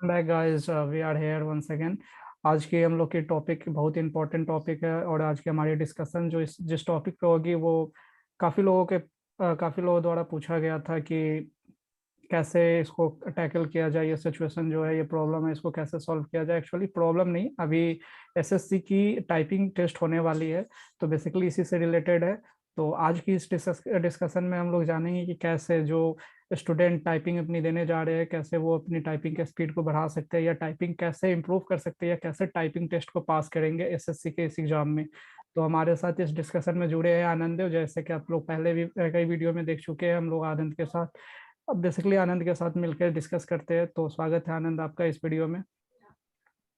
Back guys, we are here once again. आज की हम लोग की टॉपिक बहुत इंपॉर्टेंट टॉपिक है, और आज की हमारी डिस्कशन जो जिस टॉपिक पे होगी वो काफ़ी लोगों द्वारा पूछा गया था कि कैसे इसको टैकल किया जाए। ये सिचुएशन जो है, ये प्रॉब्लम है, इसको कैसे सॉल्व किया जाए। एक्चुअली प्रॉब्लम नहीं, अभी एसएससी की टाइपिंग टेस्ट होने वाली है, तो बेसिकली इसी से रिलेटेड है। तो आज की इस डिस्कशन में हम लोग जानेंगे कि कैसे जो स्टूडेंट टाइपिंग अपनी देने जा रहे हैं, कैसे वो अपनी टाइपिंग के स्पीड को बढ़ा सकते हैं, या टाइपिंग कैसे इंप्रूव कर सकते हैं, या कैसे टाइपिंग टेस्ट को पास करेंगे एसएससी के इस एग्जाम में। तो हमारे साथ इस डिस्कशन में जुड़े हैं आनंद, जैसे कि आप लोग पहले भी कई वीडियो में देख चुके हैं। हम लोग आनंद के साथ, अब बेसिकली आनंद के साथ मिलकर डिस्कस करते हैं। तो स्वागत है आनंद आपका इस वीडियो में।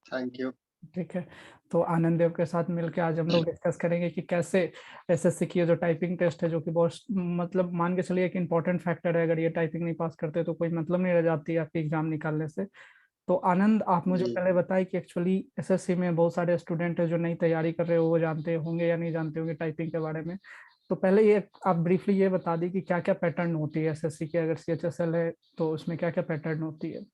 Thank you. ठीक है। तो आनंद देव के साथ मिलकर आज हम लोग डिस्कस करेंगे कि कैसे एसएससी की ये जो टाइपिंग टेस्ट है, जो कि बहुत मतलब मान के चलिए एक इम्पॉर्टेंट फैक्टर है, अगर ये टाइपिंग नहीं पास करते तो कोई मतलब नहीं रह जाती है आपकी एग्जाम निकालने से। तो आनंद, आप मुझे जी, पहले बताइए कि एक्चुअली एसएससी में बहुत सारे स्टूडेंट है जो नई तैयारी कर रहे हो, वो जानते होंगे या नहीं जानते होंगे टाइपिंग के बारे में। तो पहले ये आप ब्रीफली ये बता दी कि क्या क्या पैटर्न होती है एसएससी की, अगर सीएचएसएल है तो उसमें क्या क्या पैटर्न होती है।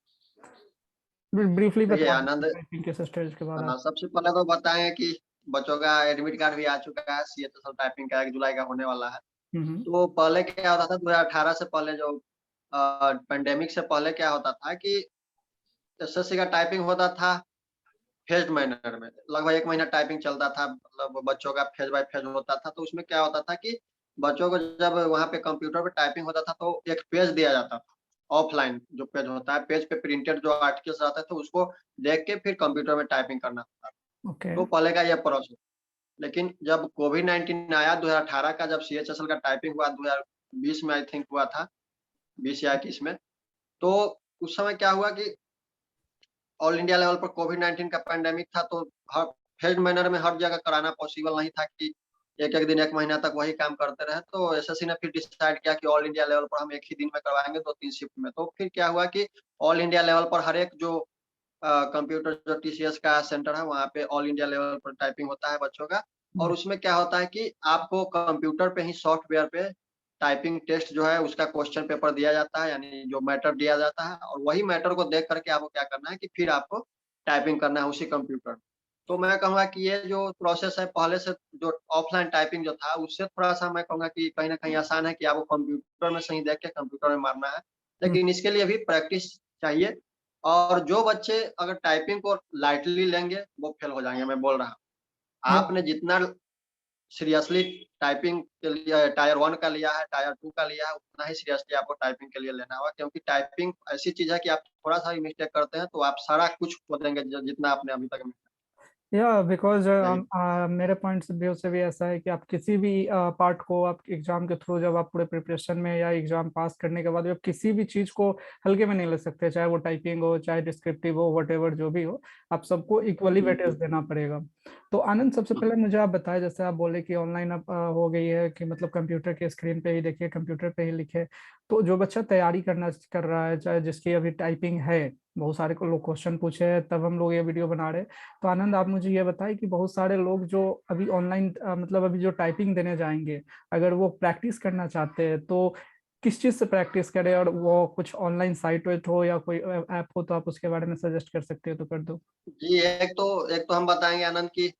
ब्रीफली देखिए बता आनंद। दीजिए टाइपिंग के स्टेज के बाद आप। सबसे पहले तो बताएं कि बच्चों का एडमिट कार्ड भी आ चुका है। सीएचएसएल टाइपिंग का 1 जुलाई का होने वाला है। हम्म। तो पहले क्या होता था, 2018 से पहले जो पेंडेमिक से पहले क्या होता था कि एसएससी का टाइपिंग होता था फेज्ड मैनर में। लगभग 1 महीना टाइपिंग चलता था, मतलब बच्चों का फेज बाय फेज होता था। तो उसमें क्या होता था कि बच्चों को जब वहाँ पे कंप्यूटर पे टाइपिंग होता था तो एक पेज दिया जाता था। ऑफलाइन जो पेज होता है, पेज पे प्रिंटेड जो आर्टिकल्स रहते थे उसको देख के फिर कंप्यूटर में टाइपिंग करना होता था। ओके। तो पहले का यह प्रोसेस। लेकिन जब कोविड-19 आया 2018 का, जब सीएचएसएल का टाइपिंग हुआ 2020 में आई थिंक हुआ था, 20 या 21 में। तो उस समय क्या हुआ कि ऑल इंडिया लेवल पर कोविड-19 का पैंडेमिक था, तो हर फेज़्ड मैनर में हर जगह कराना पॉसिबल नहीं था कि एक-एक दिन 1 महीना तक वही काम करते रहे। तो एसएससी ने फिर डिसाइड किया कि ऑल इंडिया लेवल पर हम एक ही दिन में करवाएँगे 2-3 शिफ्ट में। तो फिर क्या हुआ कि ऑल इंडिया लेवल पर हर एक जो कंप्यूटर जो टीसीएस का सेंटर है, वहाँ पे ऑल इंडिया लेवल पर टाइपिंग होता है बच्चों का। और उसमें क्या होता है कि आपको कंप्यूटर पे ही सॉफ्टवेयर पे टाइपिंग टेस्ट जो है उसका क्वेश्चन पेपर दिया जाता है, यानी जो मैटर दिया जाता है, और वही मैटर को देख करके आपको क्या करना है कि फिर आपको टाइपिंग करना है उसी कंप्यूटर। तो मैं कहूँगा कि ये जो प्रोसेस है पहले से, जो ऑफलाइन टाइपिंग जो था उससे थोड़ा-सा मैं कहूँगा कि कहीं न कहीं आसान है कि आपको कंप्यूटर में सही देख के कंप्यूटर में मारना है। लेकिन इसके लिए भी प्रैक्टिस चाहिए। और जो बच्चे अगर टाइपिंग को लाइटली लेंगे, वो फेल हो जाएँगे, मैं बोल रहा हूँ। आपने जितना सीरियसली टाइपिंग के लिए टायर 1 का लिया है, टायर 2 का लिया है, उतना ही सीरियसली आपको टाइपिंग के लिए लेना होगा, क्योंकि टाइपिंग ऐसी चीज़ है कि आप थोड़ा-सा भी मिस्टेक करते हैं, तो आप सारा कुछ खो देंगे जितना आपने अभी तक। या बिकॉज यही। मेरे पॉइंट ऑफ व्यू से भी ऐसा है कि आप किसी भी पार्ट को आप एग्जाम के थ्रू, जब आप पूरे प्रिपरेशन में या एग्जाम पास करने के बाद आप किसी भी चीज को हल्के में नहीं ले सकते, चाहे वो टाइपिंग हो, चाहे डिस्क्रिप्टिव हो, वट जो भी हो। आप सबको इक्वली वेटेज बिल्कुल। देना पड़ेगा। तो आनंद, सबसे हुँ, पहले मुझे आप बताएं, जैसे आप बोले कि ऑनलाइन अब हो गई है कि मतलब कंप्यूटर के स्क्रीन पे ही देखिए, कंप्यूटर पे ही लिखे। तो जो बच्चा तैयारी कर रहा है, चाहे जिसकी अभी टाइपिंग है, बहुत सारे को लोग क्वेश्चन पूछे हैं तब हम लोग ये वीडियो बना रहे हैं। तो आनंद, आप मुझे ये बताएं कि बहुत सारे लोग जो अभी ऑनलाइन मतलब अभी जो टाइपिंग देने जाएंगे, अगर वो प्रैक्टिस करना चाहते हैं तो किस चीज़ से प्रैक्टिस करें, और वो कुछ ऑनलाइन साइट वेट हो या कोई ऐप हो तो आप उसके बारे में सजेस्ट कर सकते हो तो कर दो। जी, एक तो हम बताएँगे आनंद कि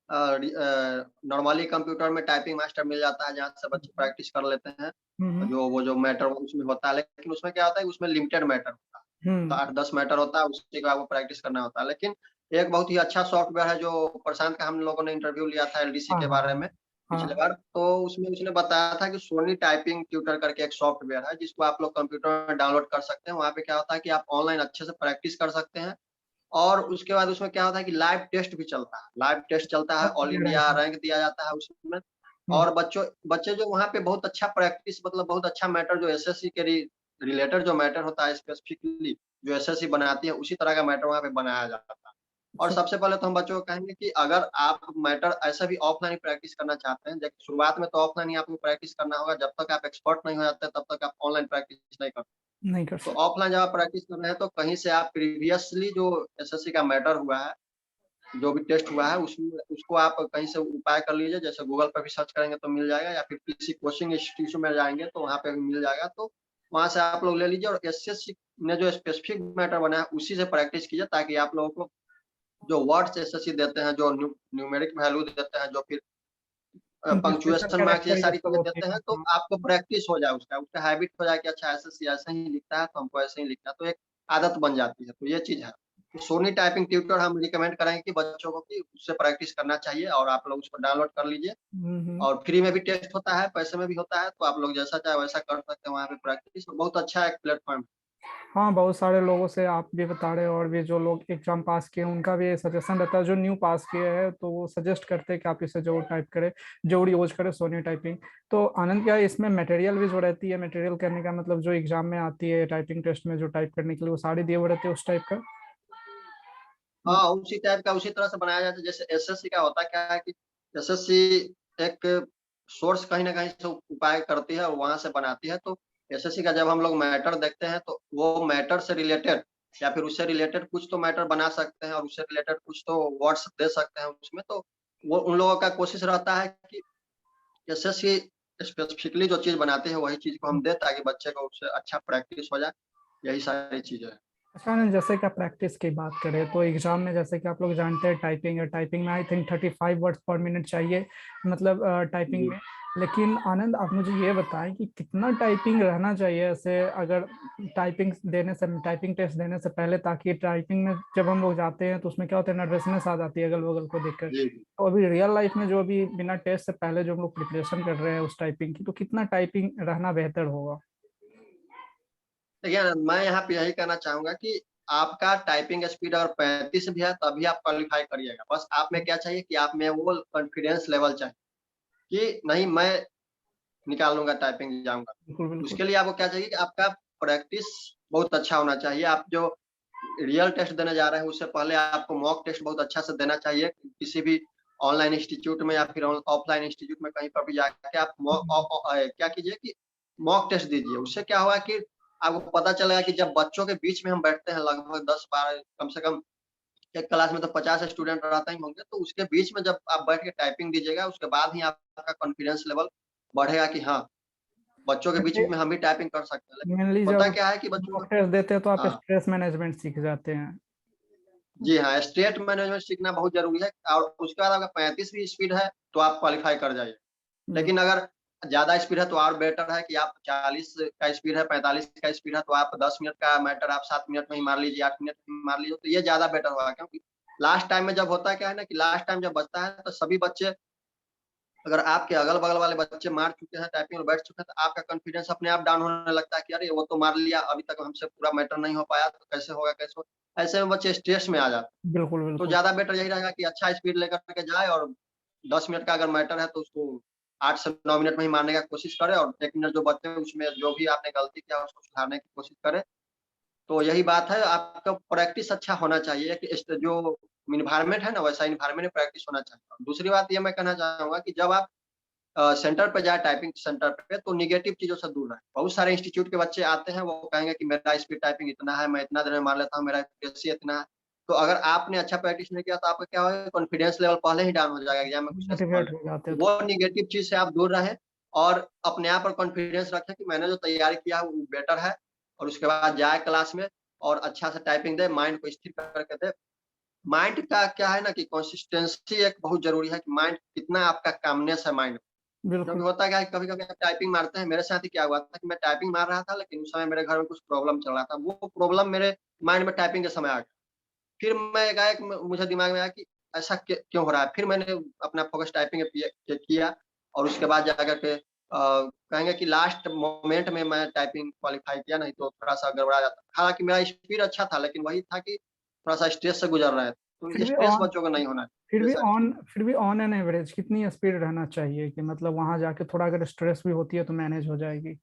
नॉर्मली कंप्यूटर में टाइपिंग मास्टर मिल जाता है, जहाँ से बच्चे प्रैक्टिस कर लेते हैं। हम्म। जो मैटर उसमें होता है, लेकिन उसमें क्या होता है, उसमें लिमिटेड मैटर होता है। तो हम्म। 8-10 मैटर होता है, उसी का आपको प्रैक्टिस करना होता है। लेकिन एक बहुत ही अच्छा सॉफ्टवेयर है जो प्रशांत का हम लोगों ने इंटरव्यू लिया था एलडीसी हाँ के हाँ बारे हाँ में पिछले हाँ। बार। तो उसमें उसने बताया था कि सोनी टाइपिंग ट्यूटर करके एक सॉफ्टवेयर है, जिसको आप लोग कंप्यूटर में डाउनलोड कर सकते हैं। वहाँ पे क्या होता है कि आप ऑनलाइन अच्छे से प्रैक्टिस कर सकते हैं। और उसके बाद उसमें क्या होता है कि लाइव टेस्ट भी चलता है। लाइव टेस्ट चलता है, ऑल ये इंडिया राइट है। रैंक दिया जाता है उसमें। हम्म। और बच्चे जो वहाँ पे बहुत अच्छा प्रैक्टिस, मतलब बहुत अच्छा मैटर जो एसएससी के रिलेटेड जो मैटर होता है स्पेसिफिकली, जो एसएससी बनाती है, उसी तरह का मैटर वहाँ पे बनाया जाता है। और अच्छा। सबसे पहले तो हम बच्चों को कहेंगे कि अगर आप मैटर ऐसा भी ऑफलाइन ही प्रैक्टिस करना चाहते हैं, देखिए शुरुआत में तो ऑफलाइन ही आपको प्रैक्टिस करना होगा, जब तक आप एक्सपर्ट नहीं हो जाते तब तक आप ऑनलाइन प्रैक्टिस नहीं कर। नहीं कर तो सकते। ऑफलाइन जब आप प्रैक्टिस कर रहे हैं तो कहीं से आप प्रीवियसली जो एसएससी का मैटर हुआ है, जो भी टेस्ट हुआ है उसमें उसको आप कहीं से उपाय कर लीजिए। जैसे गूगल पे भी सर्च करेंगे तो मिल जाएगा, या फिर किसी कोचिंग इंस्टीट्यूशन में जाएँगे तो वहाँ पे भी मिल जाएगा। तो वहाँ से आप लोग ले लीजिए और एसएससी ने जो स्पेसिफिक मैटर बनाया उसी से प्रैक्टिस कीजिए, ताकि आप लोगों को जो वर्ड्स एसएससी देते हैं, जो न्यूमेरिक वैल्यू देते हैं, जो फिर पंक्चुएशन, पंक्चुएशन मार्क्स, ये कैरेक्टर ये सारी सब चीजें होते देते हैं। हैं, तो हाँ, आपको प्रैक्टिस हो जाए, उसका हैबिट हो जाए कि अच्छा एसएससी ऐसे ही लिखता है तो हमको ऐसे ही लिखना है, तो एक आदत बन जाती है। तो ये चीज है। तो सोनी टाइपिंग ट्यूटर हम रिकमेंड करेंगे कि बच्चों को कि उससे प्रैक्टिस करना चाहिए, और आप लोग उसको डाउनलोड कर लीजिए। हम्म। और फ्री में भी टेस्ट होता है, पैसे में भी होता है, तो आप लोग जैसा चाहे वैसा कर सकते हैं वहाँ पे प्रैक्टिस। बहुत अच्छा एक प्लेटफॉर्म है। हाँ, बहुत सारे लोगों से आप भी बता रहे हो, और भी जो लोग एग्जाम पास किए हैं, उनका भी सजेशन रहता है। जो न्यू पास किए हैं तो वो सजेस्ट करते हैं कि आप इसे जरूर टाइप करें, जरूर यूज करें सोनी टाइपिंग। तो आनंद, क्या इसमें मटेरियल भी जो रहती है, मटेरियल करने का मतलब जो एग्जाम में आती है टाइपिंग टेस्ट में जो टाइप करने के लिए, वो सारी दिए हुए रहते हैं उस टाइप का? हाँ, उसी टाइप का उसी तरह से बनाया जाता है जैसे एसएससी का होता क्या है कि एसएससी एक सोर्स कहीं ना कहीं से उपाय करती है और वहां से बनाती है। तो एसएससी का जब हम लोग मैटर देखते हैं तो वो मैटर से रिलेटेड या फिर उससे रिलेटेड कुछ तो मैटर बना सकते हैं, और उससे रिलेटेड कुछ तो वर्ड्स दे सकते हैं उसमें। तो वो उन लोगों का कोशिश रहता है कि एसएससी स्पेसिफिकली जो चीज बनाते हैं वही चीज को हम दें, ताकि बच्चे को उससे अच्छा प्रैक्टिस हो जाए। यही सारी चीजें हैं। अच्छा आनंद, जैसे कि आप प्रैक्टिस की बात करें तो एग्जाम में, जैसे कि आप लोग जानते हैं टाइपिंग है, टाइपिंग में आई थिंक 35 वर्ड्स पर मिनट चाहिए, मतलब टाइपिंग जी। में। लेकिन आनंद, आप मुझे ये बताएं कि कितना टाइपिंग रहना चाहिए ऐसे, अगर टाइपिंग देने से, टाइपिंग टेस्ट देने से पहले, ताकि टाइपिंग में जब हम लोग जाते हैं तो उसमें क्या होता है, नर्वसनेस आ जाती है अगल बगल को देखकर। जी। तो अभी रियल लाइफ में जो अभी बिना टेस्ट से पहले जो हम लोग प्रिपरेशन कर रहे हैं उस टाइपिंग की, तो कितना टाइपिंग रहना बेहतर होगा? देखिए, मैं यहाँ पे यही कहना चाहूंगा कि आपका टाइपिंग स्पीड अगर 35 भी है तभी आप क्वालिफाई करिएगा। बस आप में क्या चाहिए कि आप में वो कॉन्फिडेंस लेवल चाहिए कि नहीं, मैं निकाल लूंगा, टाइपिंग जाऊंगा। बिल्कुल बिल्कुल। उसके लिए आपको क्या चाहिए कि आपका प्रैक्टिस बहुत अच्छा होना चाहिए। आप जो रियल टेस्ट देने जा रहे हैं उससे पहले आपको मॉक टेस्ट बहुत अच्छा से देना चाहिए, किसी भी ऑनलाइन इंस्टीट्यूट में या फिर ऑफलाइन इंस्टीट्यूट में कहीं पर भी जाके आप क्या कीजिए कि मॉक टेस्ट दीजिए। उससे क्या होगा कि आपको पता चलेगा कि जब बच्चों के बीच में हम बैठते हैं, लगभग 10-12, कम से कम एक क्लास में तो 50 स्टूडेंट रहते ही होंगे, तो उसके बीच में जब आप बैठ के टाइपिंग दीजिएगा उसके बाद ही आपका कॉन्फिडेंस लेवल बढ़ेगा कि हाँ, बच्चों के बीच में हम भी टाइपिंग कर सकते हैं। मेनली लेकिन जब होता क्या है कि बच्चों मॉक को टेस्ट देते हैं तो आप हाँ, स्ट्रेस मैनेजमेंट सीख जाते हैं। जी हाँ, स्टेट मैनेजमेंट सीखना बहुत ज़रूरी है, और उसके बाद अगर 35 भी स्पीड है, तो आप क्वालीफाई कर जाइए। बिल्कुल। लेकिन अगर ज़्यादा स्पीड है, तो और बेटर है कि आप 40 का स्पीड है, 45 का स्पीड है, तो आप 10 मिनट का मैटर आप 7 मिनट में ही मार लीजिए, 8 मिनट में मार लीजिए, तो ये ज़्यादा बेटर होगा। क्योंकि लास्ट टाइम में जब होता क्या है ना कि लास्ट टाइम जब बचता है, तो सभी बच्चे, अगर आपके अगल-बगल वाले बच्चे मार चुके हैं, टाइपिंग में बैठ चुके हैं, तो आपका कॉन्फिडेंस अपने आप डाउन होने लगता है कि अरे! वो तो मार लिया, अभी तक हमसे पूरा मैटर नहीं हो पाया, तो कैसे होगा, कैसे होगा? ऐसे में बच्चे स्ट्रेस में आ जाते हैं। बिल्कुल तो बिल्कुल। ज़्यादा बेटर यही रहेगा कि अच्छा स्पीड लेकर के जाए, और 10 मिनट का अगर मैटर है तो उसको 8 से 9 मिनट में ही मारने का कोशिश करें, और 1 मिनट जो बचे उसमें जो भी आपने गलती किया उसको सुधारने की कोशिश करें। तो यही बात है, आपका प्रैक्टिस अच्छा होना चाहिए कि जो एनवायरनमेंट है ना, वैसा एनवायरनमेंट में प्रैक्टिस होना चाहिए। दूसरी बात ये मैं कहना चाहूँगा कि जब आप सेंटर पे जाए, टाइपिंग सेंटर पे, तो नेगेटिव चीज़ों से दूर रहें। बहुत सारे इंस्टीट्यूट के बच्चे आते हैं, वो कहेंगे कि मेरा स्पीड टाइपिंग इतना है, मैं इतना देर में मार लेता हूँ, मेरा एक्यूरेसी इतना है। तो अगर आपने अच्छा प्रैक्टिस नहीं किया तो आपका क्या होगा, कॉन्फिडेंस लेवल पहले ही डाउन हो जाएगा एग्ज़ाम में घुसने से मोटिवेट पहले। हो जाते तो हैं वो तो। नेगेटिव चीज़ से आप दूर रहें, और अपने आप पर कॉन्फिडेंस रखें कि मैंने जो तैयारी किया है वो बेटर है, और उसके बाद जाए क्लास में और अच्छा से टाइपिंग दें, माइंड को स्थिर करके दें। माइंड का क्या है ना कि कंसिस्टेंसी एक बहुत ज़रूरी है कि माइंड कितना आपका कामनेस है माइंड। क्योंकि बिल्कुल। होता क्या है, कभी-कभी आप टाइपिंग मारते हैं, मेरे साथ ही क्या हुआ था कि मैं टाइपिंग मार रहा था, लेकिन उस समय मेरे घर में कुछ प्रॉब्लम चल रहा था। वो प्रॉब्लम मेरे माइंड में टाइपिंग के समय आ गया। फिर मैं एकाएक मुझे दिमाग में आया कि ऐसा क्यों हो रहा है? फिर मैंने अपना फ़ोकस टाइपिंग पे किया, और उसके बाद जाकर के कहेंगे कि लास्ट मोमेंट में मैं टाइपिंग क्वालीफाई किया, नहीं तो थोड़ा-सा गड़बड़ा जाता। हालाँकि मेरा स्पीड अच्छा था, लेकिन वही था कि थोड़ा-सा स्ट्रेस से गुज़र रहे थे। फिर तो भी स्ट्रेस ऑन बच्चों को नहीं होना फिर चाहिए, ये भी सारी ऑन चीज़ें। फिर भी ऑन एन एवरेज कितनी स्पीड रहना चाहिए कि मतलब वहां जाके थोड़ा अगर स्ट्रेस भी होती है तो मैनेज हो जाएगी?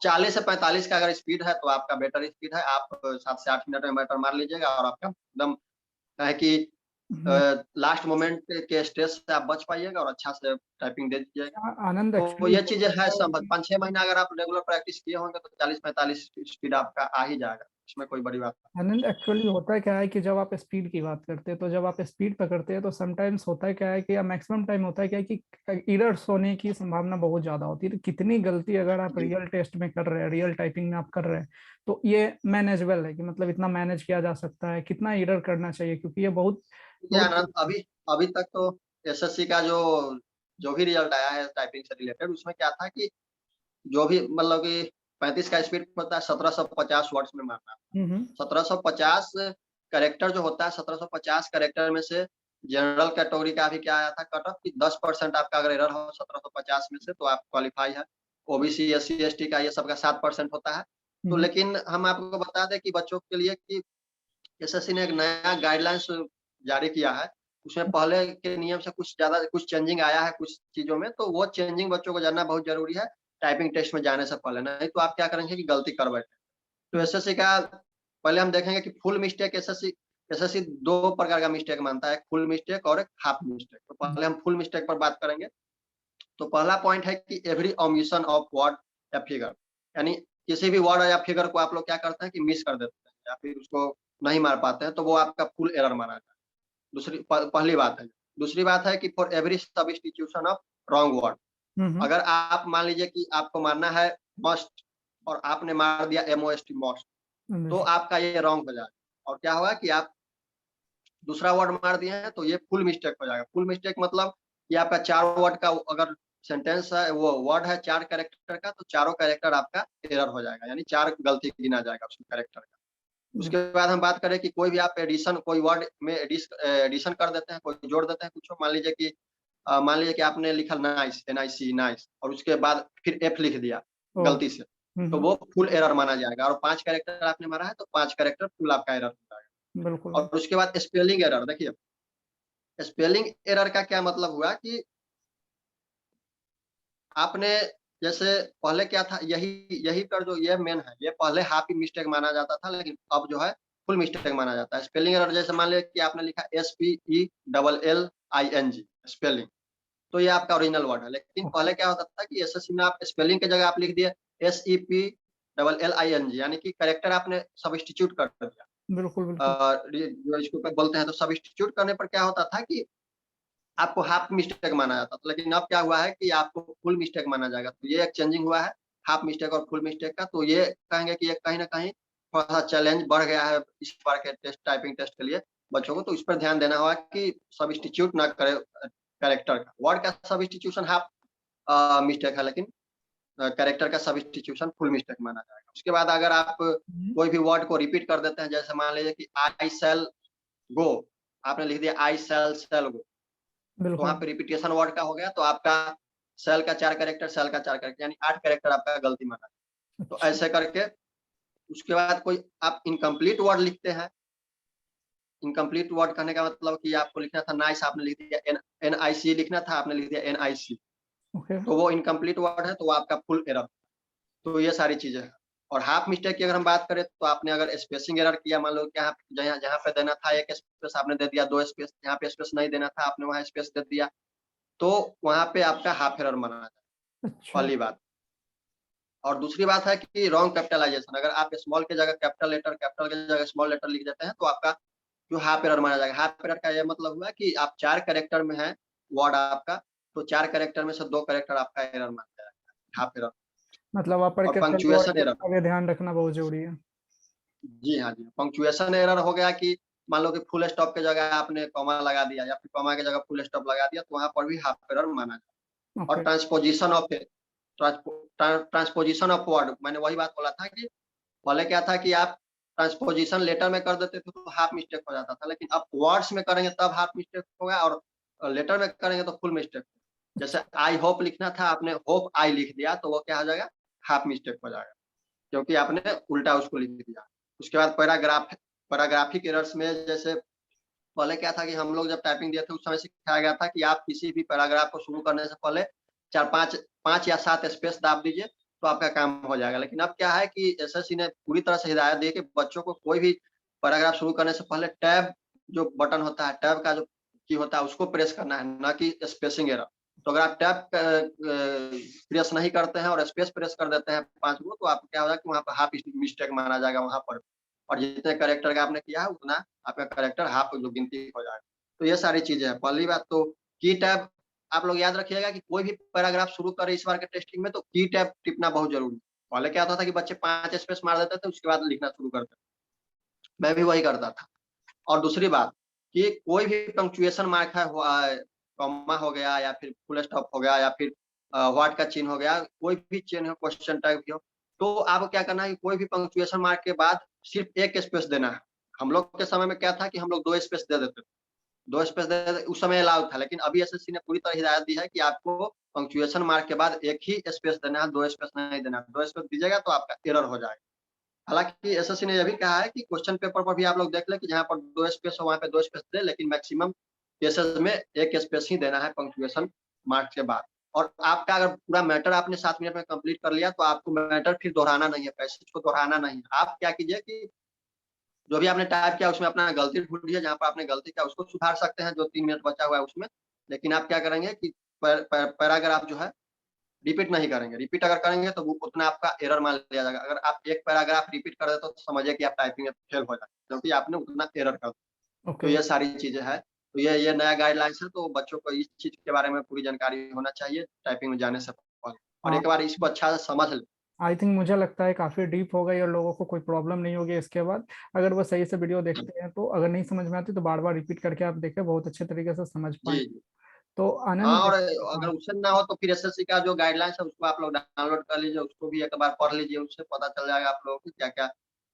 40 से 45 का अगर स्पीड है तो आपका बेटर स्पीड है। आप 7 से 8 मिनट में मैटर मार लीजिएगा, और आपका एकदम है कि हम्म। लास्ट मोमेंट के स्ट्रेस से आप बच पाइएगा और अच्छा से टाइपिंग दे दीजिएगा। आनंद, तो एक्चुअली ये चीज़ें होता हैं क्या है संभव कि 5-6 महीना अगर आप रेगुलर प्रैक्टिस किए होंगे तो 40-45 स्पीड आपका आ ही जाएगा। इसमें कोई बड़ी बात आनंद, एक्चुअली होता है क्या है कि जब आप स्पीड की बात करते हैं, तो जब आप स्पीड पकड़ते हैं तो समटाइम्स होता है क्या है कि, या मैक्सिमम टाइम होता है क्या है कि एरर्स होने की संभावना बहुत ज्यादा होती है। तो कितनी गलती अगर आप नहीं। रियल टेस्ट में कर रहे हैं, रियल टाइपिंग में आप कर रहे हैं, तो ये मैनेजेबल है कि मतलब इतना मैनेज किया जा सकता है, कितना एरर करना चाहिए, क्योंकि ये बहुत ये बहुत आनंद, अभी अभी तक तो एसएससी का जो जो भी रिजल्ट आया है टाइपिंग से रिलेटेड, उसमें क्या था कि जो भी मतलब कि 35 का स्पीड होता है 1750 वर्ड्स में मारना। हम्म 1750 कैरेक्टर जो होता है, 1750 कैरेक्टर में से जनरल कैटेगरी का भी क्या आया था कट ऑफ कि 10% आपका अगर एरर हो 1750 में से तो आप क्वालिफाई है। ओबीसी एससी एसटी का ये सबका 7% होता है। तो हम्म लेकिन हम आपको बता दें कि बच्चों के लिए कि एसएससी ने एक नया गाइडलाइंस जारी किया है। उसमें पहले के नियम से कुछ ज़्यादा कुछ चेंजिंग आया है कुछ चीज़ों में, तो वो चेंजिंग बच्चों को जानना बहुत ज़रूरी है टाइपिंग टेस्ट में जाने से पहले, नहीं तो आप क्या करेंगे कि गलती कर बैठे। तो एसएससी का पहले हम देखेंगे कि फुल मिस्टेक एसएससी एसएससी 2 प्रकार का मिस्टेक मानता है, एक फुल मिस्टेक और एक हाफ मिस्टेक। तो पहले हम फुल मिस्टेक पर बात करेंगे। तो पहला पॉइंट है कि एवरी ओमिशन ऑफ वर्ड या फिगर, यानी किसी भी वर्ड या फिगर को आप लोग क्या करते हैं कि मिस कर देते हैं या फिर उसको नहीं मार पाते हैं, तो वो आपका फुल एरर माना जाता है। पहली बात है। दूसरी बात है कि for every substitution of wrong word, hmm अगर आप मान लीजिए कि आपको मारना है मस्ट और आपने मार दिया एमओएसटी मस्ट, तो हम्म आपका ये रॉन्ग हो जाएगा। और क्या होगा कि आप दूसरा वर्ड मार दिए हैं तो ये फुल मिस्टेक हो जाएगा। फुल मिस्टेक मतलब कि आपका 4 वर्ड का अगर सेंटेंस है, वो वर्ड है 4 कैरेक्टर का, तो चारों कैरेक्टर आपका एरर हो जाएगा, यानी 4 गलती गिना जाएगा उसके कैरेक्टर का। उसके बाद हम बात करें कि कोई भी आप एडिशन कोई वर्ड में एडिशन कर देते हैं, कोई जोड़ देते हैं कुछ, मान लीजिए कि आपने लिखा नाइस, एनआईसी नाइस, और उसके बाद फिर एफ लिख दिया ओ गलती से, तो हम्म वो फुल एरर माना जाएगा। और 5 कैरेक्टर आपने मारा है तो 5 कैरेक्टर फुल आपका एरर हो जाएगा। बिल्कुल और उसके बाद स्पेलिंग एरर देखिए, स्पेलिंग एरर का क्या मतलब हुआ कि आपने जैसे पहले क्या था, यही यही कर जो ये मेन है, ये पहले हाफ ही मिस्टेक माना जाता था, लेकिन अब जो है फुल मिस्टेक माना जाता है। स्पेलिंग एरर जैसे मान लिया कि आपने लिखा SPELLING स्पेलिंग, तो ये आपका ओरिजिनल वर्ड है। लेकिन ओके पहले क्या होता था कि एसएससी में आप स्पेलिंग की जगह आप लिख दिए SEPLLING, यानी कि करेक्टर आपने सब्स्टिट्यूट कर दिया। बिल्कुल बिल्कुल जो इसको बोलते हैं, तो सब्स्टिट्यूट करने पर क्या होता था कि आपको हाफ मिस्टेक माना जाता था, लेकिन अब क्या हुआ है कि आपको फुल मिस्टेक माना जाएगा। तो ये एक चेंजिंग हुआ है हाफ मिस्टेक और फुल मिस्टेक का। तो ये कहेंगे कि ये कहीं ना कहीं थोड़ा सा चैलेंज बढ़ गया है इस बार के टेस्ट टाइपिंग टेस्ट के लिए बच्चों को। तो इस पर ध्यान देना होगा कि सब्स्टिट्यूट ना करे कैरेक्टर का। वर्ड का सब्स्टिट्यूशन हाफ मिस्टेक है, लेकिन कैरेक्टर का सब्स्टिट्यूशन फुल मिस्टेक माना जाएगा। उसके बाद अगर आप कोई भी वर्ड को रिपीट कर देते हैं, जैसे मान लीजिए कि आई सेल गो, आपने लिख दिया आई सेल गो, तो वहाँ बिल्कुल पे रिपीटेशन वर्ड का हो गया, तो आपका सेल का 4 कैरेक्टर, सेल का 4 कैरेक्टर, यानी 8 कैरेक्टर आपका गलती माना। तो अच्छा ऐसे करके उसके बाद कोई आप इनकम्प्लीट वर्ड लिखते हैं। इनकम्प्लीट वर्ड कहने का मतलब कि आपको लिखना था नाइस, आपने लिख दिया NIC लिखना था, आपने लिख दिया NIC, ओके तो वो इनकम्प्लीट वर्ड है, तो वो आपका फुल एरर। तो ये सारी चीजें हैं। और हाफ मिस्टेक की अगर हम बात करें, तो आपने अगर स्पेसिंग एरर किया, मान लो कि जहाँ जहाँ पे देना था एक स्पेस आपने दे दिया, 2 स्पेस, जहाँ पे स्पेस नहीं देना था आपने वहाँ स्पेस दे दिया, तो वहाँ पे आपका हाफ एरर माना जाए, अच्छा पहली बात। और दूसरी बात है कि रॉन्ग कैपिटलाइजेशन, अगर आप स्मॉल की जगह कैपिटल लेटर, कैपिटल की जगह स्मॉल लेटर लिख देते हैं, तो आपका जो हाफ एरर माना जाएगा। हाफ एरर का ये मतलब हुआ कि आप 4 कैरेक्टर में है वर्ड आपका, तो 4 कैरेक्टर में से 2 कैरेक्टर आपका एरर माना जाएगा, हाफ एरर। मतलब अपर और case lower punctuation case error, का भी ध्यान रखना बहुत जरूरी है। जी हाँ जी, पंक्चुएशन एरर हो गया कि मान लो कि फुल स्टॉप की जगह आपने कॉमा लगा दिया, या फिर कॉमा की जगह फुल स्टॉप लगा दिया, तो वहां पर भी हाफ एरर माना जाएगा। और ओके ट्रांसपोजिशन ऑफ वर्ड, मैंने वही बात बोला था कि पहले क्या था कि आप ट्रांसपोजिशन लेटर में कर देते थे तो हाफ मिस्टेक हो जाता था, लेकिन अब वर्ड्स में करेंगे तब हाफ मिस्टेक होगा, और लेटर में करेंगे तो फुल मिस्टेक। जैसे आई होप लिखना था, आपने होप आई लिख दिया, तो वो क्या हो जाएगा, हाफ मिस्टेक हो जाएगा, क्योंकि आपने उल्टा उसको लिख दिया। उसके बाद पैराग्राफिक एरर्स में, जैसे पहले क्या था कि हम लोग जब टाइपिंग दिए थे उस समय सिखाया गया था कि आप किसी भी पैराग्राफ को शुरू करने से पहले 4 5 5 या 7 स्पेस दाब दीजिए, तो आपका काम हो जाएगा। लेकिन अब क्या है कि एसएससी ने पूरी तरह से हिदायत दी है कि बच्चों को कोई भी पैराग्राफ शुरू करने से पहले टैब जो बटन होता है, टैब का जो की होता है, उसको प्रेस करना है, ना कि स्पेसिंग एरर। तो अगर आप टैब प्रेस नहीं करते हैं और स्पेस प्रेस कर देते हैं 5 गो, तो आप क्या होगा कि वहाँ पर हाफ मिस्टेक माना जाएगा वहाँ पर। और जितने कैरेक्टर का आपने किया है उतना आपका कैरेक्टर हाफ जो गिनती हो जाएगा। तो ये सारी चीजें हैं। पहली बात तो की टैब आप लोग याद रखिएगा कि कोई भी पैराग्राफ शुरू करें इस बार के टेस्टिंग में तो की टैब टिपना बहुत जरूरी है। पहले क्या होता था कि बच्चे 5 स्पेस मार देते थे, उसके बाद लिखना शुरू करते थे। मैं भी वही करता था। और दूसरी बात कि कोई भी पंक्चुएशन मार्क है, कॉमा हो गया या फिर फुल स्टॉप हो गया या फिर व्हाट का चिन्ह हो गया, कोई भी चिन्ह हो, क्वेश्चन टैग भी हो, तो आपको क्या करना है कि कोई भी पंक्चुएशन मार्क के बाद सिर्फ एक स्पेस देना है। हम लोग के समय में क्या था कि हम लोग 2 स्पेस दे देते थे। 2 स्पेस दे देते उस समय अलाउड था, लेकिन अभी एसएससी ने पूरी तरह हिदायत दी है कि आपको पंक्चुएशन मार्क के बाद एक ही स्पेस देना है, 2 स्पेस नहीं देना है। 2 स्पेस दीजिएगा तो आपका एरर हो जाएगा। हालाँकि एसएससी ने ये भी कहा है कि क्वेश्चन पेपर पर भी आप लोग देख लें कि जहाँ पर 2 स्पेस हो वहाँ पे 2 स्पेस दें, लेकिन मैक्सिमम केसेज़ में 1 स्पेस ही देना है पंक्चुएशन मार्क के बाद। और आपका अगर पूरा मैटर आपने 7 मिनट में कंप्लीट कर लिया तो आपको मैटर फिर दोहराना नहीं है, पैसेज को दोहराना नहीं है। आप क्या कीजिए कि जो भी आपने टाइप किया उसमें अपना गलती ढूँढिए, जहाँ पर आपने गलती किया उसको सुधार सकते हैं, जो 3 मिनट बचा हुआ है उसमें। लेकिन आप क्या करेंगे कि पैराग्राफ जो है रिपीट नहीं करेंगे। रिपीट अगर करेंगे तो वो उतना आपका एरर मान लिया जाएगा। अगर आप एक पैराग्राफ रिपीट कर देते हो तो समझिए कि आप टाइपिंग में फेल हो जाएंगे, क्योंकि आपने उतना एरर कर दिया। तो ओके। ये सारी चीज़ें हैं। तो ये नया गाइडलाइंस है, तो बच्चों को इस चीज़ के बारे में पूरी जानकारी होना चाहिए टाइपिंग में जाने से पहले, और हाँ, एक बार इसको अच्छा से समझ लें। आई थिंक मुझे लगता है काफ़ी डीप हो गई और लोगों को कोई प्रॉब्लम नहीं होगी इसके बाद। अगर वो सही से वीडियो देखते हैं तो अगर नहीं समझ में आती तो बार बार रिपीट करके आप देखें, बहुत अच्छे तरीके से समझ जी, पाएँ। जी। तो हाँ, आनंद। और हाँ, अगर उससे ना हो तो फिर एसएससी का जो गाइडलाइंस है उसको आप लोग डाउनलोड कर लीजिए, उसको भी एक बार पढ़ लीजिए, उससे पता चल जाएगा आप लोगों को क्या-क्या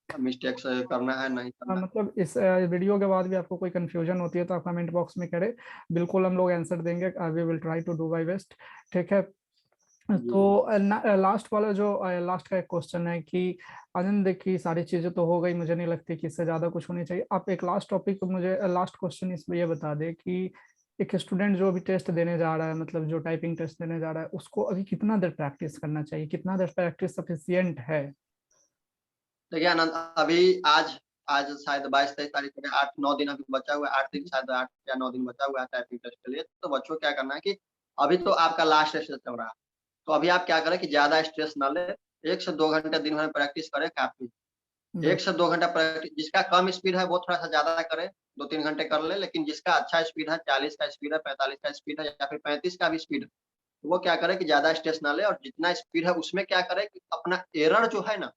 मिस्टेक्स करना है, नहीं करना है। मतलब इस वीडियो के बाद भी आपको कोई कंफ्यूजन होती है तो आप कमेंट बॉक्स में करें, बिल्कुल हम लोग आंसर देंगे। We will try to do my best. ठीक है। जी, तो जी। लास्ट वाला जो लास्ट का एक क्वेश्चन है कि आनंद की सारी चीजें तो हो गई, मुझे नहीं लगती कि इससे ज्यादा कुछ होनी चाहिए। आप एक लास्ट टॉपिक मुझे लास्ट क्वेश्चन इसमें ये बता दें कि एक स्टूडेंट जो अभी टेस्ट देने जा रहा है, मतलब जो टाइपिंग टेस्ट देने जा रहा है, उसको अभी कितना देर प्रैक्टिस करना चाहिए, कितना देर प्रैक्टिस सफिशियंट है? देखिए आनंद, अभी आज आज शायद 22-23 तारीख हो गया, 8-9 दिन अभी बचा हुआ है, 8 दिन, शायद 8 या 9 दिन बचा हुआ है टाइपिंग टेस्ट के लिए। तो बच्चों को क्या करना है कि अभी तो आपका लास्ट टेस्ट चल रहा है, तो अभी आप क्या करें कि ज़्यादा स्ट्रेस ना लें, 1 से 2 घंटे दिन भर में प्रैक्टिस करें काफ़ी। 1 से 2 घंटा प्रैक्टिस, जिसका कम स्पीड है वो थोड़ा-सा ज़्यादा करे, 2-3 घंटे कर ले, लेकिन जिसका अच्छा स्पीड है, 40 का स्पीड है, 45 का स्पीड है या फिर 35 का भी स्पीड है, तो वो क्या करे कि ज़्यादा स्ट्रेस ना ले, और जितना स्पीड है उसमें क्या करे कि अपना एरर जो है ना,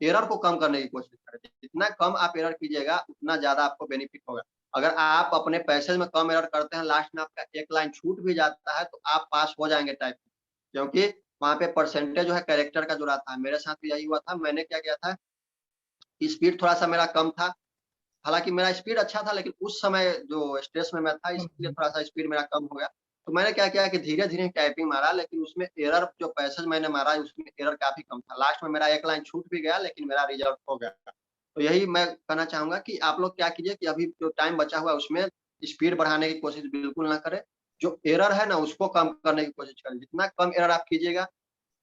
एरर को कम करने की कोशिश करें। जितना कम आप एरर कीजिएगा, उतना ज़्यादा आपको बेनिफिट होगा। अगर आप अपने पैसेज में कम एरर करते हैं, लास्ट में आपका एक लाइन छूट भी जाता है, तो आप पास हो जाएँगे टाइपिंग। क्योंकि वहाँ पे परसेंटेज जो है कैरेक्टर का जो रहता है, मेरे साथ भी यही हुआ था। मैंने क्या किया था, स्पीड थोड़ा-सा मेरा कम था। हालाँकि मेरा स्पीड अच्छा था, लेकिन उस समय जो स्ट्रेस में मैं था, इसलिए थोड़ा-सा स्पीड मेरा कम हो गया। तो मैंने क्या किया कि धीरे-धीरे टाइपिंग मारा, लेकिन उसमें एरर जो पैसेज मैंने मारा उसमें एरर काफ़ी कम था। लास्ट में मेरा एक लाइन छूट भी गया, लेकिन मेरा रिज़ल्ट हो गया। तो यही मैं कहना चाहूँगा कि आप लोग क्या कीजिए कि अभी जो टाइम बचा हुआ है उसमें स्पीड बढ़ाने की कोशिश बिल्कुल ना करें। जो एरर है ना उसको कम करने की कोशिश करें। जितना कम एरर आप कीजिएगा,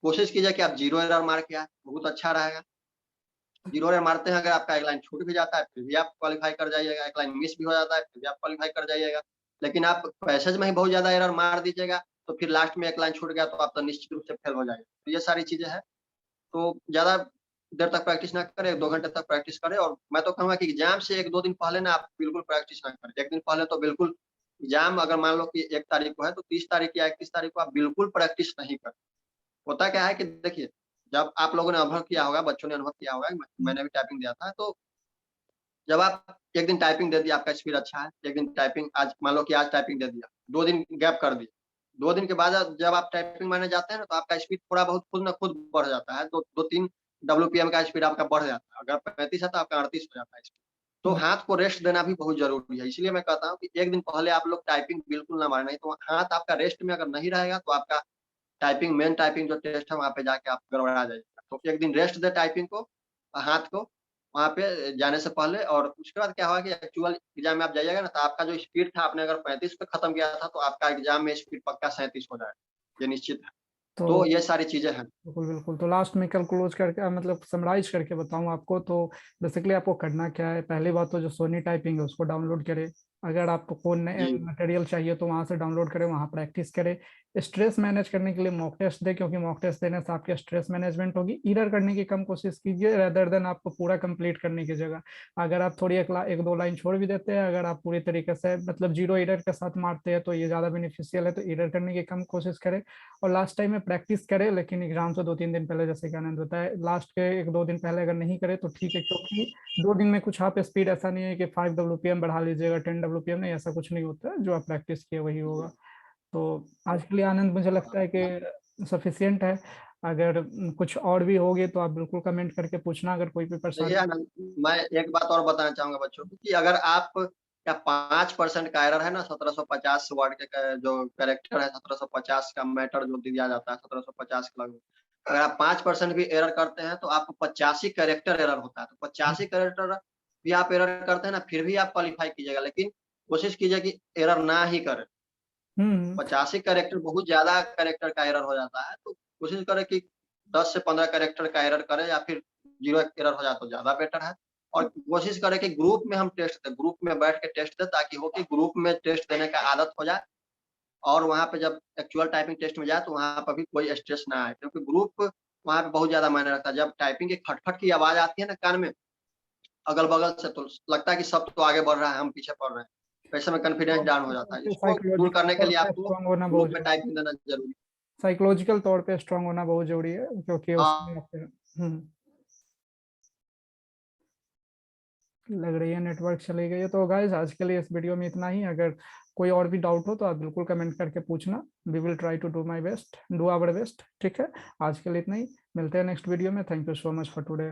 कोशिश कीजिए कि आप 0 एरर मार के आएँ, बहुत अच्छा रहेगा। 0 एरर मारते हैं, अगर आपका एक लाइन छूट भी जाता है, फिर भी आप क्वालीफाई कर जाइएगा, एक लाइन मिस भी हो जाता है, फिर भी आप क्वालीफाई कर जाइएगा। लेकिन आप पैसेज में ही बहुत ज़्यादा एरर मार दीजिएगा, तो फिर लास्ट में एक लाइन छूट गया, तो आप तो निश्चित रूप से फेल हो जाएँगे। तो ये सारी चीज़ें हैं, तो ज़्यादा देर तक प्रैक्टिस ना करें, 1-2 घंटे तक प्रैक्टिस करें, और मैं तो कहूँगा कि एग्ज़ाम से 1-2 दिन पहले ना आप बिल्कुल प्रैक्टिस ना करें। 1 दिन पहले तो बिल्कुल, एग्ज़ाम अगर मान लो कि 1 तारीख को है, तो 30 तारीख या 31 तारीख को आप बिल्कुल प्रैक्टिस नहीं करें। होता क्या है कि देखिए, जब आप लोगों ने अनुभव किया होगा, बच्चों ने अनुभव किया होगा, मैंने भी टाइपिंग दिया था, तो जब आप 1 दिन टाइपिंग दे दिया, आपका स्पीड अच्छा है, 1 दिन टाइपिंग, आज मान लो कि आज टाइपिंग दे दिया, 2 दिन गैप कर दिए। 2 दिन के बाद जब आप टाइपिंग मारने जाते हैं ना, तो आपका स्पीड थोड़ा बहुत खुद न खुद बढ़ जाता है। तो 2-3 डब्ल्यूपीएम का स्पीड आपका बढ़ जाता है। अगर 35 है तो आपका 38 हो जाता है स्पीड। तो हाथ को रेस्ट देना भी बहुत ज़रूरी है। इसलिए मैं कहता हूँ कि 1 दिन पहले आप लोग टाइपिंग बिल्कुल ना मारें, नहीं तो हाथ आपका रेस्ट में अगर नहीं रहेगा, तो आपका टाइपिंग, मेन टाइपिंग जो टेस्ट है, वहाँ पे जाके आप गड़बड़ा जाइएगा। तो 1 दिन रेस्ट दें टाइपिंग को, हाथ को, वहाँ पे जाने से पहले, और उसके बाद क्या होगा कि एक्चुअल एग्ज़ाम में आप जाइएगा ना, तो आपका जो स्पीड था, आपने अगर 35 पे खत्म किया था, तो आपका एग्ज़ाम में स्पीड पक्का 37 हो जाएगा, ये निश्चित है। तो तो ये सारी चीज़ें हैं। बिल्कुल, बिल्कुल। तो लास्ट में कल क्लोज़ करके मतलब समराइज़ करके बताऊँ आपको तो बेसिकली आपको करना क्या है, पहली बात तो जो सोनी टाइपिंग है उसको डाउनलोड करें। अगर आपको कोई जी मटेरियल चाहिए तो वहां से डाउनलोड करें, वहां प्रैक्टिस करें। स्ट्रेस मैनेज करने के लिए मॉक टेस्ट दें, क्योंकि मॉक टेस्ट देने से आपकी स्ट्रेस मैनेजमेंट होगी। इरर करने की कम कोशिश कीजिए रेदर देन आपको पूरा कंप्लीट करने की जगह। अगर आप थोड़ी एक दो लाइन छोड़ भी देते हैं, अगर आप पूरी तरीके से मतलब जीरो इरर के साथ मारते हैं तो ये ज़्यादा बेनिफिशियल है। तो इरर करने की कम कोशिश करें और लास्ट टाइम में प्रैक्टिस करें, लेकिन एग्जाम से 2-3 दिन पहले, जैसे कि आनंद बताया, लास्ट के 1-2 दिन पहले अगर नहीं करे तो ठीक है, क्योंकि 2 दिन में कुछ आप स्पीड, ऐसा नहीं है कि 5 WPM बढ़ा लीजिएगा 10 WPM, नहीं, ऐसा कुछ नहीं होता है। जो आप प्रैक्टिस किए वही होगा। तो आज के लिए आनंद मुझे लगता है कि सफिशियंट है। अगर कुछ और भी होगी तो आप बिल्कुल कमेंट करके पूछना, अगर कोई भी देखिए परेशानी। आनंद, मैं एक बात और बताना चाहूंगा बच्चों को कि अगर आप क्या 5% का एरर है ना, 1750 वर्ड के जो कैरेक्टर है, 1750 का मैटर जो दिया जाता है, 1750 के लगभग, अगर आप 5% भी एरर करते हैं तो आपको 85 कैरेक्टर एरर होता है। तो 85 कैरेक्टर भी आप एरर करते हैं ना, फिर भी आप क्वालिफाई कीजिएगा, लेकिन कोशिश कीजिए कि एरर ना ही करें। हम्म 85 कैरेक्टर बहुत ज्यादा कैरेक्टर का एरर हो जाता है, तो कोशिश करें कि 10 से 15 कैरेक्टर का एरर करें, या फिर 0 एरर हो जाए तो ज्यादा बेटर है। और कोशिश करें कि ग्रुप में हम टेस्ट दें, ग्रुप में बैठ के टेस्ट दें, ताकि हो कि ग्रुप में टेस्ट देने का आदत हो जाए, और वहाँ पे जब एक्चुअल टाइपिंग टेस्ट में जाए तो वहाँ पर भी कोई स्ट्रेस ना आए, क्योंकि ग्रुप वहाँ पे बहुत ज्यादा मायने रखता है। जब टाइपिंग की खटखट की आवाज आती है ना कान में, अगल बगल से, तो लगता है कि सब तो आगे बढ़ रहा है, हम पीछे पड़ रहे हैं, ऐसे में कॉन्फिडेंस डाउन हो जाता है। इसको दूर साइकोलॉजिकल करने के तौर लिए पे आपको स्ट्रांग होना बहुत ग्रुप में जरूरी है। टाइपिंग देना जरूरी है। साइकोलॉजिकल तौर पे स्ट्रांग होना बहुत जरूरी है, क्योंकि उसमें हाँ, हम्म लग रही है नेटवर्क चली गई है। तो गाइस आज के लिए इस वीडियो में इतना ही। अगर कोई और भी डाउट हो तो आप बिल्कुल कमेंट करके पूछना। We will try to do my best, do our best. ठीक है, आज के लिए इतना ही। मिलते हैं नेक्स्ट वीडियो में। Thank you so much for today.